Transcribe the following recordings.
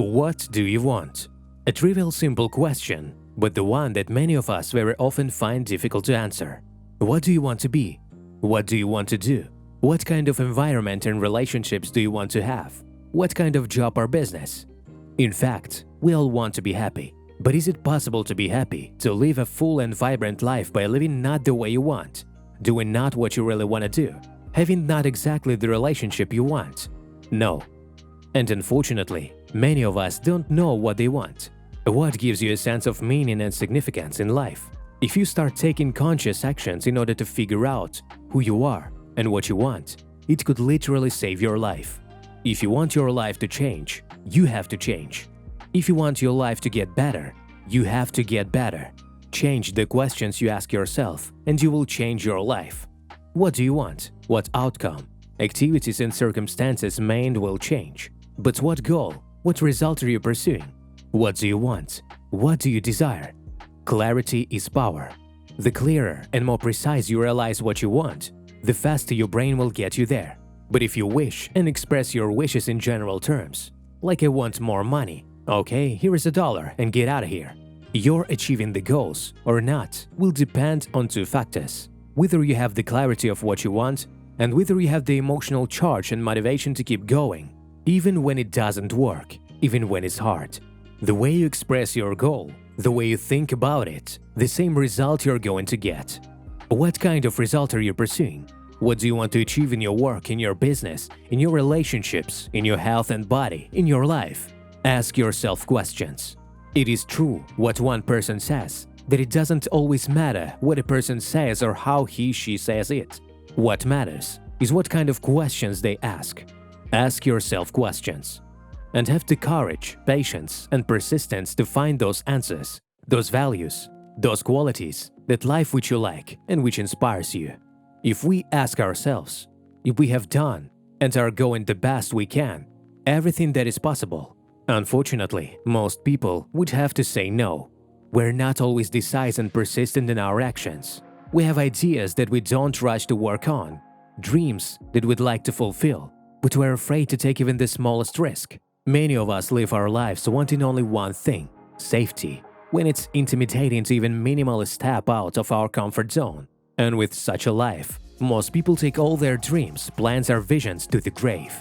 What do you want? A trivial simple question, but the one that many of us very often find difficult to answer. What do you want to be? What do you want to do? What kind of environment and relationships do you want to have? What kind of job or business? In fact, we all want to be happy. But is it possible to be happy, to live a full and vibrant life by living not the way you want, doing not what you really want to do, having not exactly the relationship you want? No. And unfortunately, many of us don't know what they want. What gives you a sense of meaning and significance in life? If you start taking conscious actions in order to figure out who you are and what you want, it could literally save your life. If you want your life to change, you have to change. If you want your life to get better, you have to get better. Change the questions you ask yourself, and you will change your life. What do you want? What outcome? Activities and circumstances may and will change. But what goal? What result are you pursuing? What do you want? What do you desire? Clarity is power. The clearer and more precise you realize what you want, the faster your brain will get you there. But if you wish and express your wishes in general terms, like I want more money, okay, here is $1 and get out of here. Your achieving the goals or not will depend on two factors: whether you have the clarity of what you want and whether you have the emotional charge and motivation to keep going, even when it doesn't work, even when it's hard. The way you express your goal, the way you think about it, the same result you're going to get. What kind of result are you pursuing? What do you want to achieve in your work, in your business, in your relationships, in your health and body, in your life? Ask yourself questions. It is true what one person says, that it doesn't always matter what a person says or how he/she says it. What matters is what kind of questions they ask. Ask yourself questions. And have the courage, patience, and persistence to find those answers, those values, those qualities, that life which you like and which inspires you. If we ask ourselves, if we have done and are going the best we can, everything that is possible, unfortunately, most people would have to say no. We're not always decisive and persistent in our actions. We have ideas that we don't rush to work on, dreams that we'd like to fulfill, but we're afraid to take even the smallest risk. Many of us live our lives wanting only one thing: safety, when it's intimidating to even minimally step out of our comfort zone. And with such a life, most people take all their dreams, plans, or visions to the grave.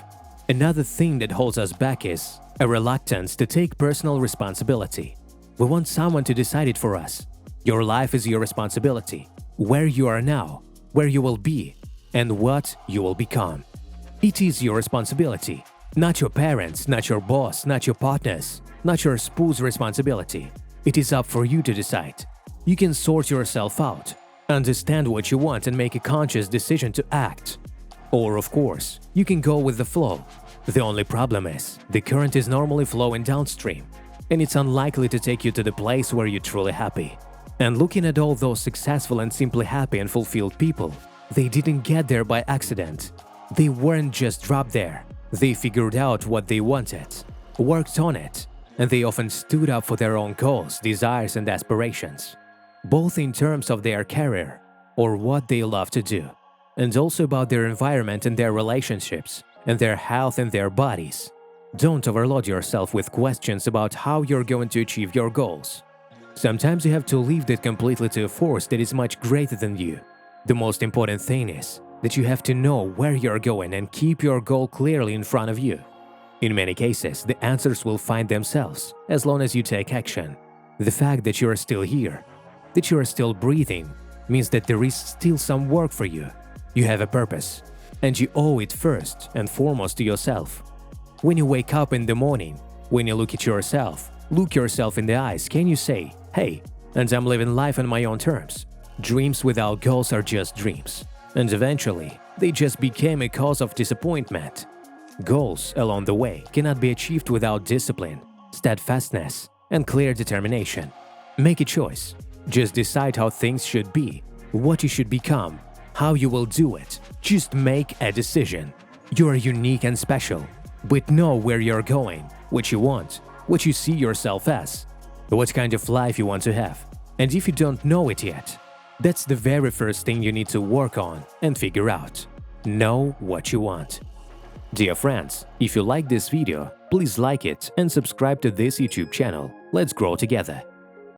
Another thing that holds us back is a reluctance to take personal responsibility. We want someone to decide it for us. Your life is your responsibility. Where you are now, where you will be, and what you will become. It is your responsibility. Not your parents, not your boss, not your partners, not your spouse's responsibility. It is up for you to decide. You can sort yourself out, understand what you want, and make a conscious decision to act. Or, of course, you can go with the flow. The only problem is, the current is normally flowing downstream, and it's unlikely to take you to the place where you're truly happy. And looking at all those successful and simply happy and fulfilled people, they didn't get there by accident. They weren't just dropped there. They figured out what they wanted, worked on it, and they often stood up for their own goals, desires, and aspirations, both in terms of their career or what they love to do, and also about their environment and their relationships, and their health and their bodies. Don't overload yourself with questions about how you're going to achieve your goals. Sometimes you have to leave that completely to a force that is much greater than you. The most important thing is that you have to know where you're going and keep your goal clearly in front of you. In many cases, the answers will find themselves as long as you take action. The fact that you are still here, that you are still breathing, means that there is still some work for you. You have a purpose, and you owe it first and foremost to yourself. When you wake up in the morning, when you look at yourself, look yourself in the eyes, can you say, "Hey, and I'm living life on my own terms"? Dreams without goals are just dreams. And eventually, they just became a cause of disappointment. Goals along the way cannot be achieved without discipline, steadfastness, and clear determination. Make a choice. Just decide how things should be, what you should become, how you will do it. Just make a decision. You are unique and special, but know where you're going, what you want, what you see yourself as, what kind of life you want to have. And if you don't know it yet, that's the very first thing you need to work on and figure out. Know what you want. Dear friends, if you like this video, please like it and subscribe to this YouTube channel. Let's grow together.